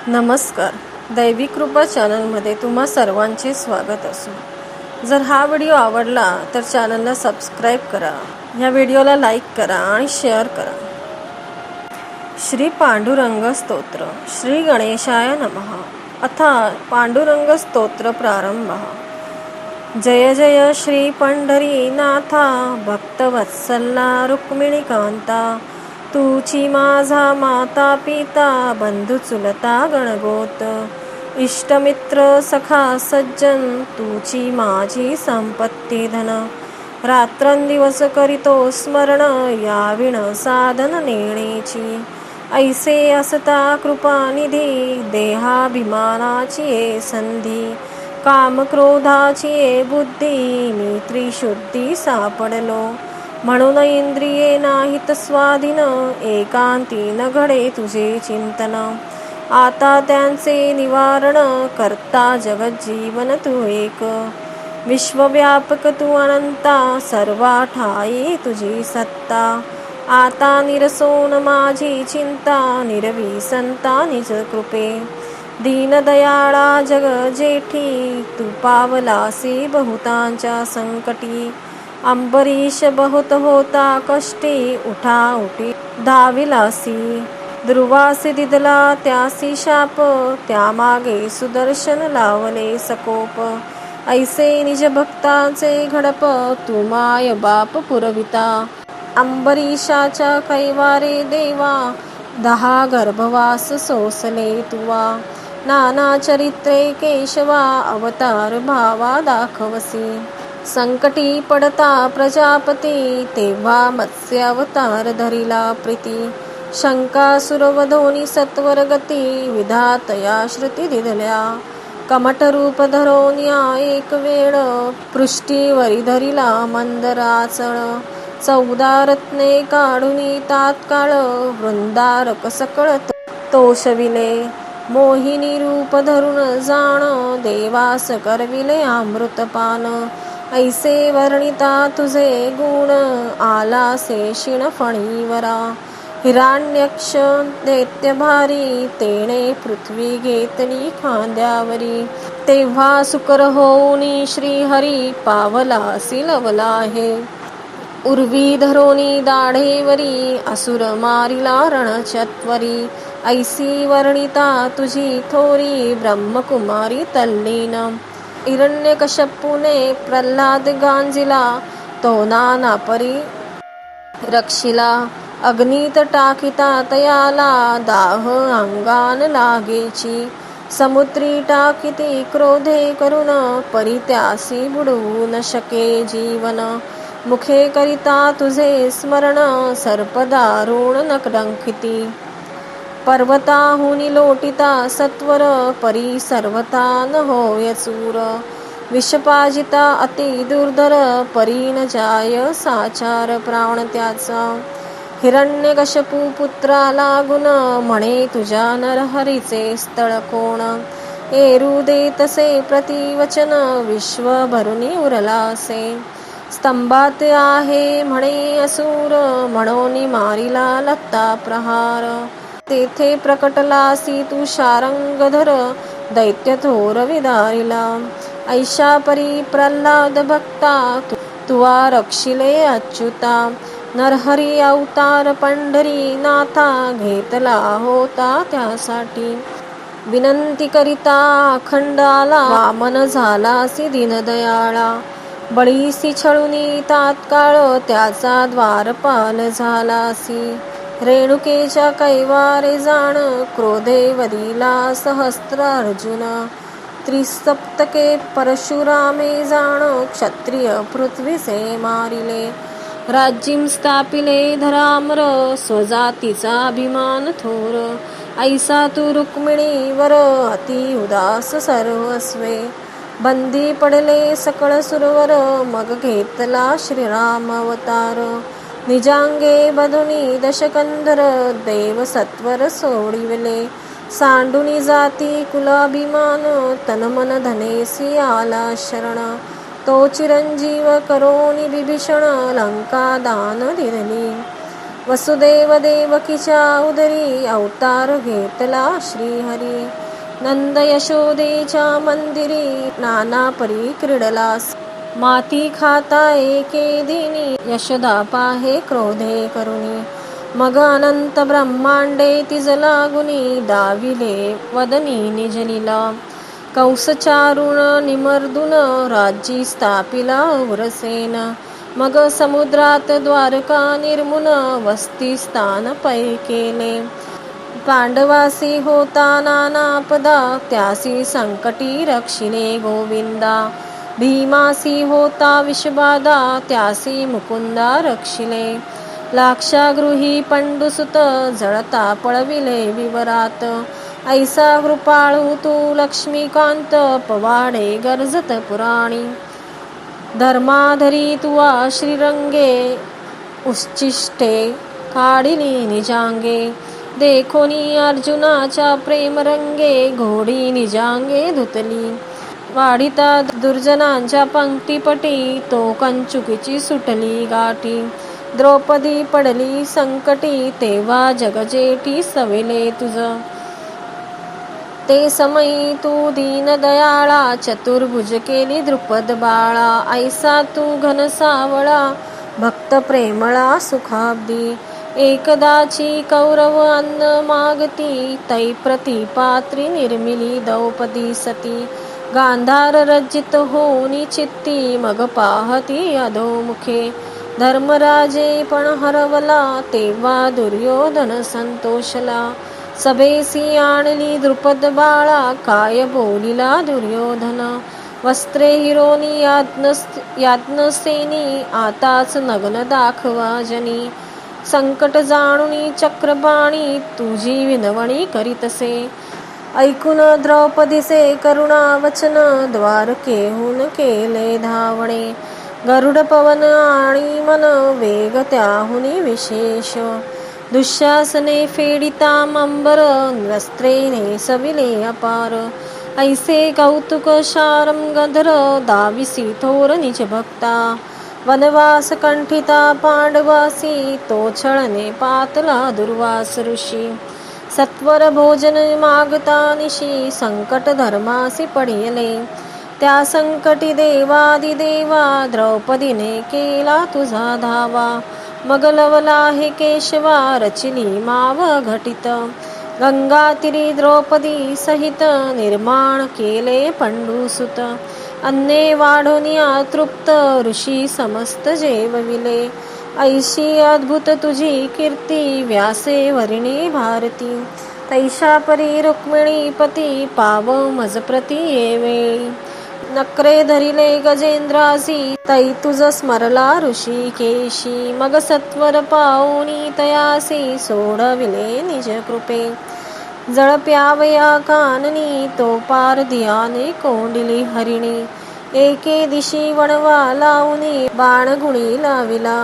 नमस्कार. दैवी कृपा चॅनलमध्ये तुम्हा सर्वांचे स्वागत असो. जर हा व्हिडिओ आवडला तर चॅनलला सबस्क्राईब करा, या व्हिडिओला लाईक करा आणि शेअर करा. श्री पांडुरंग स्तोत्र. श्री गणेशाय नमः. अर्थात पांडुरंग स्तोत्र प्रारंभ. जय जय श्री पंढरीनाथा, भक्तवत्सला रुक्मिणीकांता, तुची माझा माता पिता, बंधू चुलता गणगोत, इष्टमित्र सखा सज्जन, तुची माझी संपत्ती धन, रात्रंदिवस करीतो स्मरण, याविण साधन नेण्याची, ऐसे असता कृपानिधी, देहाभिमानाची ये संधी, काम क्रोधाची ये बुद्धी, मी त्रिशुद्धी सापडलो, म्हणून इंद्रिये नाहीत स्वाधीन, एकांती न घडे तुझे चिंतन, आता त्यांचे निवारण, करता जगज्जीवन तू एक, विश्वव्यापक तू अनंता, सर्वा ठाई तुझी सत्ता, आता निरसोन माझी चिंता, निरवी संता निज कृपे, दीनदयाळा जग जेठी, तू पावलासी बहुतांच्या संकटी, अंबरीश बहुत होता कष्टी, उठा उठी धाविलासी, ध्रुवासी दिदला त्यासी शाप, त्यामागे सुदर्शन लावले सकोप, ऐसे निज भक्ताचे घडप, तू माय बाप पुरविता, अंबरीशाच्या कैवारे देवा, 10 गर्भवास सोसले तुवा, नाना चरित्रे केशवा, अवतार भावा दाखवसी, संकटी पडता प्रजापती, तेव्हा मत्स्य अवतार धरिला प्रीती, शंका सुरवधोनी सत्वर गती, विधातया श्रुती दिदल्या, कमठ रूप धरोन्या एक वेळ, पृष्ठीवरी धरिला मंदराचळ, 14 रत्ने काढुनी तात्काळ, वृंदारक सकळ तोषविले, मोहिनी रूप धरून जाण, देवास करविले अमृतपान, ऐसे वर्णिता तुझे गुण, आला शेषिण फणीवरा, हिरण्यक्ष दैत्य भारी, तेणे पृथ्वी घेतली खांद्यावरी, तेव्हा सुकर होऊनी श्रीहरी, पावलासी लवला आहे, उर्वी धरोनी दाढेवरी, असुर मारिला रणचत्वरी, ऐसी वर्णिता तुझी थोरी, ब्रह्मकुमारी तल्लीन, हिरण्यकश्यपूने प्रल्हाद गांजिला, तो नाना परी रक्षिला, अग्नीत टाकिता तयाला, दाह अंगान लागेची, समुद्री टाकिती क्रोधे करून, परित्यासी बुडवू न शके जीवन, मुखे करिता तुझे स्मरण, सर्पदारुण नकडंकिती, पर्वताहुनी लोटिता सत्वर, परी सर्वता न होय चूर, विषपाजिता अति दुर्धर, परी न जाय साचार प्राण त्याचा, हिरण्यकश्यपू पुत्रा लागून, म्हणे तुझ्या नरहरीचे स्थळ कोण, एरू देतसे प्रतिवचन, विश्व भरुनी उरलासे, स्तंभात आहे म्हणे असुर, म्हणून मारिला लत्ता प्रहार, तेथे प्रकटलासी तू शारंगधर, दैत्य थोर विदारिला, ऐशा परी प्रल्हाद भक्ता, तुवा रक्षिले अच्युता, नरहरी अवतार पंढरी नाथा, घेतला होता त्यासाठी, विनंती करिता अखंडाला, वामन झालासी दीनदयाळा, बळीसी छळुनी तात्काळ, त्याचा द्वारपाल झालासी, रेणुकेच्या कैवारे जाण, क्रोधे वदिला सहस्त्र अर्जुन, त्रिसप्तके परशुरामे जाण, क्षत्रिय पृथ्वीसे मारिले, राज्यीम स्थापिले धरामर, स्वजातीचा अभिमान थोर, ऐसा तू रुक्मिणीवर, अति उदास सर्वस्वे, बंदी पडले सकळ सुरवर, मग घेतला श्रीराम अवतार, निजांगे बधुनी दशकंधर, देव सत्वर सोडिवले, सांडुनी जाती कुलाभिमान, तनमन धनेसी आला शरण, तो चिरंजीव करोनी विभीषण, लंका दान दिली, वसुदेव देवकीच्या उदरी अवतार घेतला श्रीहरी. नंद यशोदेच्या मंदिरी नाना परी क्रीडलास. माती खाता एके दिनी यशोदा पाहे क्रोधे करुणी. मग अनंत ब्रह्मांडे तिज लागुनी दाविले वदनी निजलीला. कंस चारुण निमर्दून राज्यी स्थापिला उरसेन. मग समुद्रात द्वारका निर्मुन वस्ती स्थान पै केले. पांडवासी होता नानापदा त्यासी संकटी रक्षिले गोविंदा. भीमासी होता विषबाधा त्यासी मुकुंदा रक्षिले. लाक्षागृही पंडुसुत जळता पळविले विवरात. ऐसा कृपाळू तू लक्ष्मीकांत पवाडे गर्जत पुराणी. धर्माधरी तुवा श्रीरंगे उच्चिष्टे काढिली निजांगे. देखोनी अर्जुनाच्या प्रेमरंगे घोडी निजांगे धुतली. वाढिता दुर्जनांच्या पंक्तीपटी तो कंचुकीची सुटली गाठी. द्रौपदी पडली संकटी तेव्हा जगजेठी सविले तुझ. ते समयी तू दीनदयाळा चतुर्भुज केली द्रुपद बाळा. ऐसा तू घन सावळा भक्त प्रेमळा सुखाब्दी. एकदाची कौरव अन्न मागती तै प्रति पात्री निर्मिली द्रौपदी सती. गांधार रज्जित होनी चित्ती मग पाहती अधोमुखे. धर्मराजे पण हरवला तेव्हा दुर्योधन संतोषला. सभेसी आणली द्रुपद बाळा काय बोलिला दुर्योधन. वस्त्रे हिरोनी याज्ञसेनी आताच नग्न दाखवा जनी. संकट जाणुनी चक्रपाणी तुझी विनवणी करीतसे. ऐकून द्रौपदीचे करुणा वचन द्वारकेहून केले धावणे. गरुड पवन आणि मन वेग त्याहुनी विशेष. दुःशासने फेडिता मंबर वस्त्रेने सविले अपार. ऐसे कौतुक शारंगधर दाविसी थोर निज भक्ता. वनवास कंठिता पांडवासी तो छळने पातला दुर्वास ऋषी. सत्वर भोजन मागता निशी संकट धर्मासी पडिले. त्या संकटी देवादिदेवा द्रौपदीने केला तुझा धावा. मग लवला हे केशवा रचिली माव घटित. गंगातीरी द्रौपदी सहित निर्माण केले पंडुसुत. अन्ने वाढोनिया तृप्त ऋषी समस्त जेवविले. ऐशी अद्भुत तुझी कीर्ती व्यासे वरिणी भारती. तैशा परी रुक्मिणी पती पाव मजप्रती येवेळी. नक्रे धरिले गजेंद्रासी तै तुझ स्मरला ऋषी केशी. मग सत्वर पाऊनी तयासी सोडविले निज कृपे. जळप्यावया काननी तो पार धियाने कोंडिली हरिणी. एके दिशी वणवा लावणी बाणगुणी लाविला.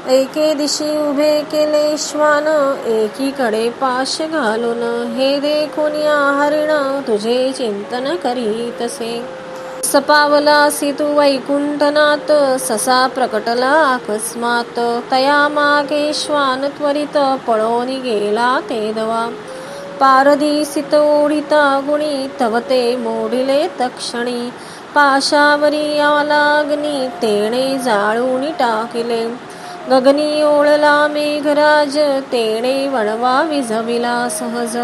एके दिशी उभे केले श्वान एकीकडे पाश घालून. हे देखून या हरिण तुझे चिंतन करीतसे. सपावलासी तू वैकुंठनाथ ससा प्रकटला अकस्मात. तया मागे श्वान त्वरित पळोनी गेला ते दवा. पारदीसित ओढिता गुणी तव ते मोडिले तक्षणी. पाशावरी आलाग्नी तेणे जाळूनी टाकिले. गगनी ओळला मेघराज तेणे वणवा विझविला सहज.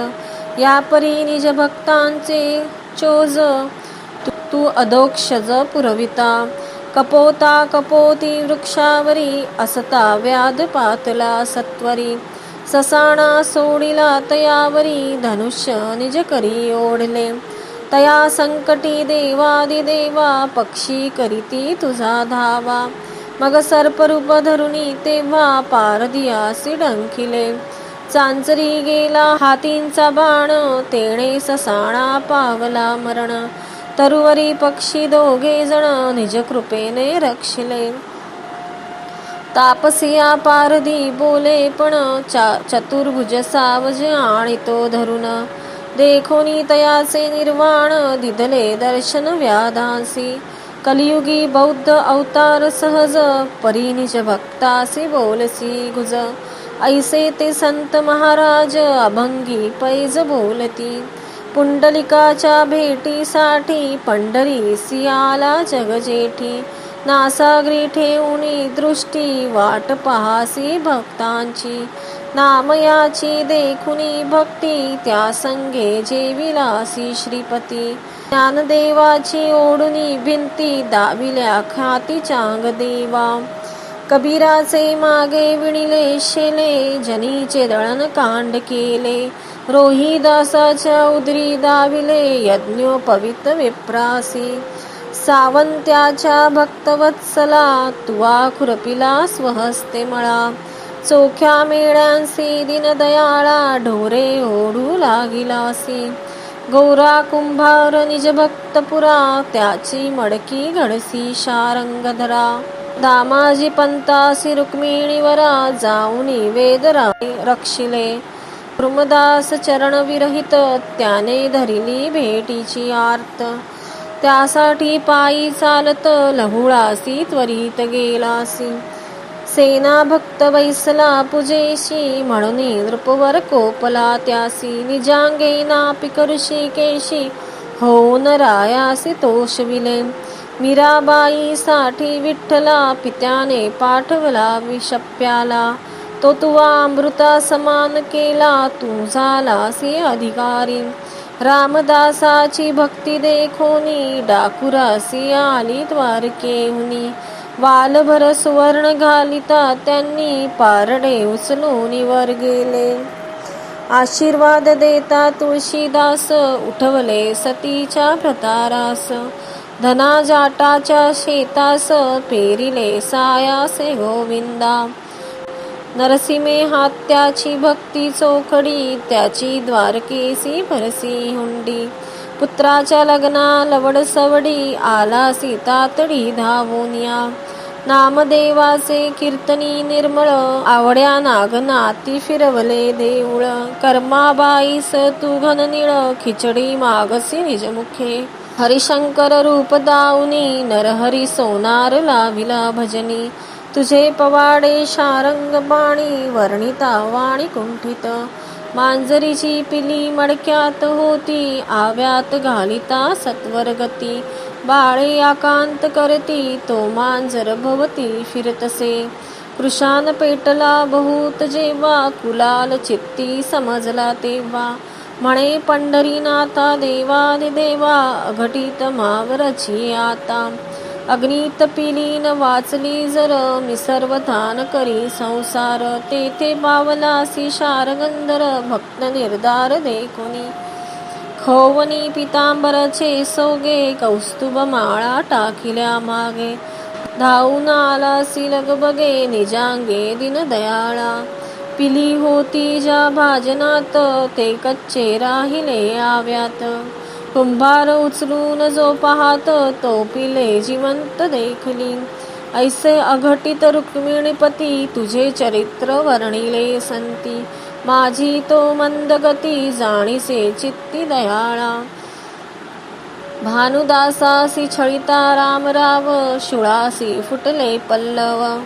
या परी निज भक्तांचे चोज तू अधोक्षज पुरविता. कपोता कपोती वृक्षावरी असता व्याध पातला सत्वरी. ससाणा सोडिला तयावरी धनुष्य निज करी ओढले. तया संकटी देवादिदेवा पक्षी करीती तुझा धावा. मग सर्परूप धरुणी तेव्हा पारदियासी डंकिले. चांचरी गेला हातींचा बाण तेणे ससाणा पावला मरण. तरुवरी पक्षी दोघे जण निज कृपेने रक्षिले. तापसिया पारधी बोले पण चतुर्भुज सावज आणि तो धरून. देखोनी तयाचे निर्वाण दिदले दर्शन व्याधांसी. कलियुगी बौद्ध अवतार सहज परी निज भक्तासी बोलसी गुज. ऐसे ते संत महाराज अभंगी पैज बोलती. पुंडलिकाच्या भेटीसाठी पंढरी सियाला जगजेठी. नासागरी ठेवणी दृष्टी वाट पहासी भक्तांची. नामयाची देखुनी भक्ती त्या संगे जेविलासी श्रीपती. ज्ञानदेवाची ओढुनी भिंती दाविल्या ख्याती चांग देवा. कबीराचे मागे विणिले शेले जनीचे दळण कांड केले. रोहिदासाच्या उदरी दाविले यज्ञोपवित विप्रासी. सावंत्याच्या भक्तवत्सला तुवा खुरपिला स्वहस्ते मळा. चोख्या मेळ्यांसी दीनदयाळा ढोरे ओढू लागिलासी. गौरा कुंभार निज भक्तपुरा त्याची मडकी घडसी शारंगधरा. दामाजी पंतासी रुक्मिणीवरा जाऊनी वेदरा रक्षिले. कुर्मदास चरण विरहित त्याने धरिली भेटीची आर्त. त्यासाठी पायी चालत लहुळासी त्वरित गेलासी. सेना भक्त बैसला पूजेशी म्हणून नृपवर कोपला त्यासी. निजांगे नापिक ऋषिकेशी होऊन रायासी तोषविले. मीराबाई साठी विठ्ठला पित्याने पाठवला विषप्याला. तो तुवा अमृता समान केला तू झालासी अधिकारी. रामदासाची भक्ती देखोनी डाकुरासी आली द्वारकेहुनी. वालभर सुवर्ण घालिता त्यांनी पारडे उचलून वर गेले. आशीर्वाद देता तुळशीदास उठवले सतीच्या प्रतारास. धना जाटाच्या शेतास पेरिले सायासे गोविंदा. नरसिंहे हात्याची भक्ती चोखडी त्याची द्वारकेसी भरसी हुंडी. पुत्राच्या लग्ना लवड सवडी आला सीतातडी धावूनिया. नामदेवाचे कीर्तनी निर्मळ आवड्या नागनाती फिरवले देऊळ. कर्माबाईस तू घननिळ खिचडी मागसी निजमुखे. हरिशंकर रूप दाऊनी नरहरी सोनार लाविला भजनी. तुझे पवाडे शारंग पाणी वर्णिता वाणी कुंठित. मांजरीची पिली मडक्यात होती आव्यात घालिता सत्वरगती. बाळे आकांत करती तो मांजर भवती फिरतसे. कृशान पेटला बहुत जेव्हा कुलाल चित्ती समजला तेव्हा. म्हणे पंढरीनाथा देवादिदेवा अघटित मावरची आता. अग्नीत पिलीन वाचली जर मी सर्वधान करी संसार. तेथे पावलासी शारगंधर भक्त निर्धार देखुनी. खवनी पितांबरचे सोगे कौस्तुभ माळा टाकिल्या मागे. धावून आलासी लगबगे निजांगे दीनदयाळा. पिली होती ज्या भाजनात ते कच्चे राहिले आव्यात. कुंभार उचलून जो पाहात तो पिले जिवंत देखली. ऐसे अघटित रुक्मिणीपती तुझे चरित्र वर्णिले संती. माझी तो मंदगती जाणीसे चित्ती दयाळा. भानुदासासी छळिता रामराव शुळासी फुटले पल्लव.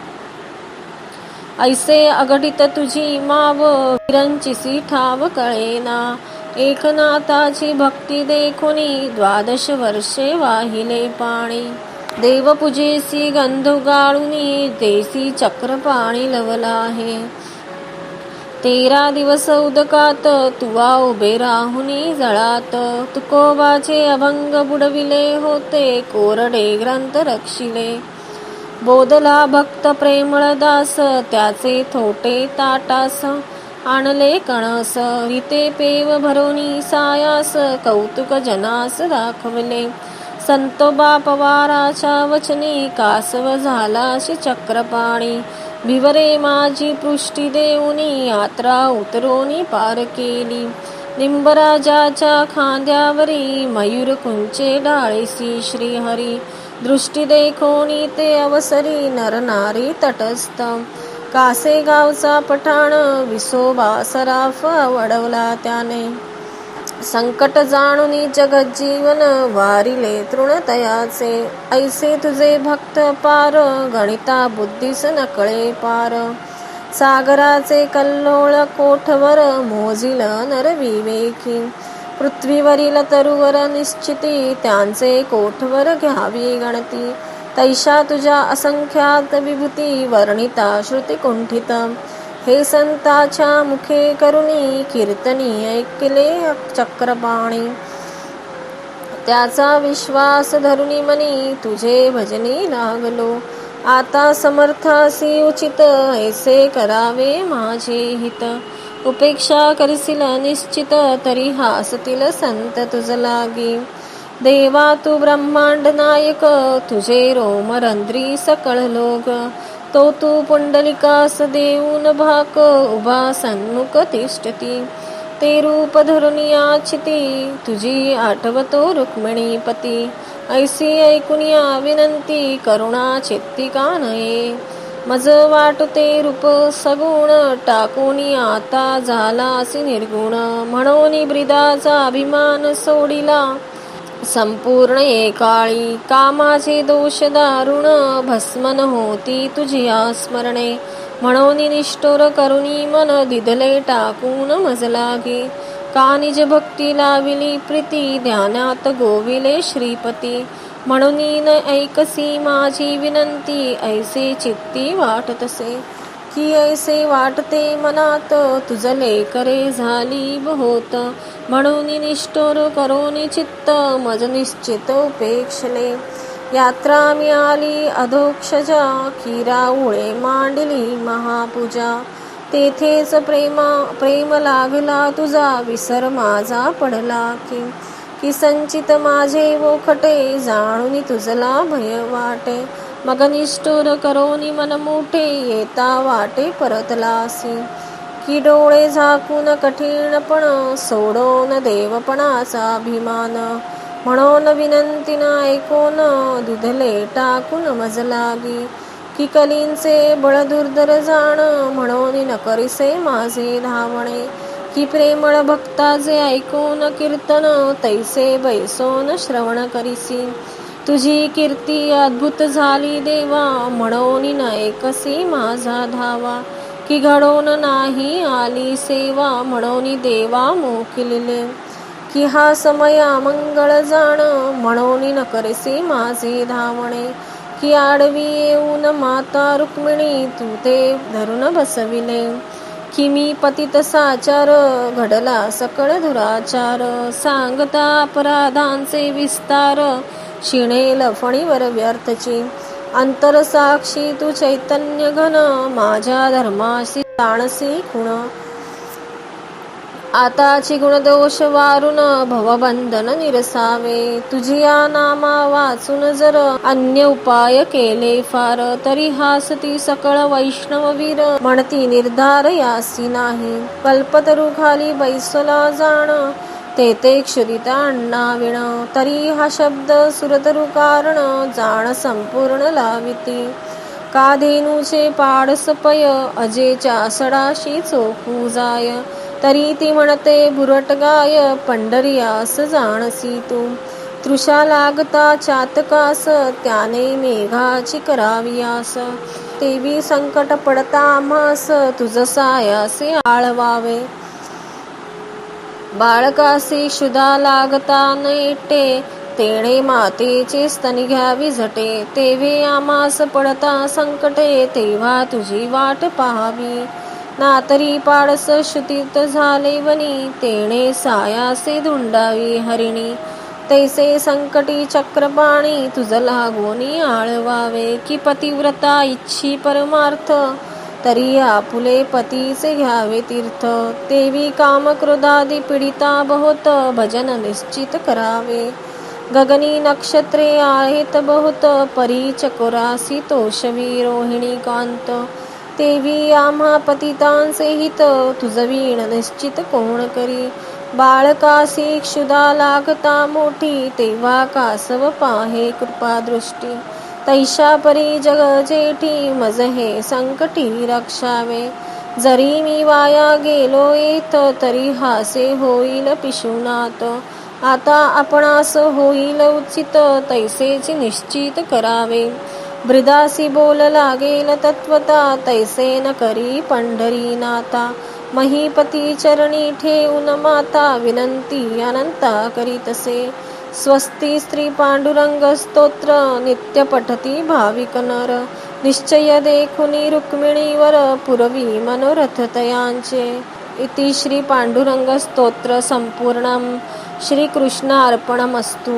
ऐसे अघटित तुझी माव विरंचिसी ठाव कळेना. एकनाथाची भक्ती देखुनी 12 वर्षे वाहिले पाणी. देवपूजेसी गंधू गाळुनी देसी चक्र पाणी लवला आहे. 13 दिवस उदकात तुवा उभे राहुनी जळात. तुकोबाचे अभंग बुडविले होते कोरडे ग्रंथ रक्षिले. बोधला भक्त प्रेमळ दास त्याचे थोटे ताटास. आणले कणस रिते पेव भरोनी सायास. कौतुक जनास दाखवले संतोबा पवाराच्या वचनी. कासव झालाशी चक्रपाणी. भिवरे माझी पृष्टी देऊनी यात्रा उतरोनी पार केली. निंबराजाच्या खांद्यावरी मयूर कुंचे डाळीसी श्रीहरी. दृष्टी देखोनी ते अवसरी नरनारी तटस्थ. कासेगावचा पठाण विसोबा सराफ वडवला त्याने. संकट जाणुनी जगज्जीवन वारिले तृणतयाचे. ऐसे तुझे भक्त पार गणिता बुद्धीस नकळे पार. सागराचे कल्लोळ कोठवर मोजिल नरविवेकी. पृथ्वीवरील तरुवर निश्चिती त्यांचे कोठवर घ्यावी गणती. तैशा तुझ्या असंख्यात विभूती वर्णिता श्रुती कुंठित. हे संताच्या मुखे करुणी कीर्तनी ऐकले चक्रपाणी. त्याचा विश्वास धरुनी मनी तुझे भजनी लागलो. आता समर्थासी उचित ऐसे करावे माझे हित. उपेक्षा करशील निश्चित तरी हासतील संत तुझ लागी. देवा तू ब्रह्मांड नायक तुझे रोमरंध्री सकळ लोक. तो तू पुंडलिकास देऊन भाक उभा सन्मुख तिष्ठती. ते रूप धरून याचिती तुझी आठवतो रुक्मिणीपती. ऐसी ऐकुनिया विनंती करुणा चित्ती कानये. मज वाटते रूप सगुण टाकून आता झालासी निर्गुण. म्हणून ब्रिदाचा अभिमान सोडिला संपूर्ण एकाळी. कामाचे दोष दारुण भस्मन होती तुझी स्मरणे. म्हणून निष्ठुर करुणी मन दिदले टाकून मज लागे. का निज भक्ती लाविली प्रीती ध्यानात गोविले श्रीपती. म्हणून न ऐकसी माझी विनंती ऐसे चित्ती वाटतसे. की ऐसे वाटते मनात तुझले करे झाली बहुत. म्हणून निष्ठुर करोनी चित्त मज निश्चित उपेक्षले. यात्रा मिळाली अधोक्षजा किराउळे मांडली महापूजा. तेथेच प्रेम लागला तुझा विसर माझा पडला की संचित माझे वोखटे जाणून तुझला भय वाटे. मग निष्ठुर करोनी मन मोठे येता वाटे परतलासी. की डोळे झाकून कठीणपण सोडून देवपणाचा अभिमान. म्हणून विनंतीन ऐकून दुधले टाकून मज लागी. की कलींचे बळ दुर्धर जाण म्हणून न करिसे माझे धावणे. की प्रेमळ भक्ताचे ऐकून कीर्तन तैसे बैसोन श्रवण करिसी. तुझी कीर्ती अद्भुत झाली देवा म्हणून न ऐकसी माझा धावा. की घडून नाही आली सेवा म्हणून देवा मोकिले. की हा समय मंगळ जाण म्हणून न करिसी माझे धावणे. की आडवी येऊन माता रुक्मिणी तू ते धरून बसविले. की मी पतित साचार घडला सकळ दुराचार. सांगता अपराधांचे विस्तार शिणेल फणीवर व्यर्थची. अंतरसाक्षी तू चैतन्य घन माझ्या धर्माशी जाणसी खुण. आताची गुणदोष वारून भवबंधन निरसावे. तुझिया नामा वाचून जर अन्य उपाय केले फार. तरी हासती सकळ वैष्णववीर म्हणती निर्धार यासी नाही. कल्पतरू खाली बैसला जाण ते क्षुदिता अण्णाविण. तरी हा शब्द सुरतरू कारण जाण संपूर्ण लाविती. का धेनूचे पाडस पय अजेच्या सडाशी चोखू जाय. तरी ती म्हणते बुरट गाय पंढरियास जाणसी तू. तृषा लागता चातकास त्याने मेघाची करावियास. तेवी संकट पडता आम्हास तुझ सायासे आळवावे. बाळकासी क्षुधा लागता नेटे तेणे मातेचे स्तनी घ्यावी झटे. तेव्हे आम्हास पडता संकटे तेव्हा तुझी वाट पाहावी. नातरी पाडस श्रुतीत झाले वनी तेणे सायासे धुंडावी हरिणी. तैसे संकटी चक्रपाणी तुझ लागोनी आळवावे. की पतिव्रता इच्छी परमार्थ तरी आपुले पतीचे घ्यावे तीर्थ. तेवी काम क्रोधादी पीडिता बहुत भजन निश्चित करावे. गगनी नक्षत्रे आहेत बहुत परी चकोरासी तोषवी रोहिणी कांत. तेवी आम्हा पतितांचे हित तुझ वीण निश्चित कोण करी. बाळकासी क्षुधा लागता मोठी तेव्हा कासव पाहे कृपादृष्टी. तैशा परी जग जेठी मज हे संकटी रक्षावे. जरी मी वाया गेलो येत तरी हासे होईल पिशुनात. आता आपणास होईल उचित तैसेच निश्चित करावे. ब्रिदासी बोल लागेल तत्वता तैसे न करी पंढरी नाता महीपती चरणी ठेवून माता विनंती अनंता करीतसे स्वस्ती स्त्री पांडुरंग स्तोत्र नित्य पठती भाविक नर निश्चय देखुनी रुक्मिणीवर पुरवी मनोरथ तयांचे इति श्री पांडुरंग स्तोत्र संपूर्णम श्रीकृष्ण अर्पणमस्तु।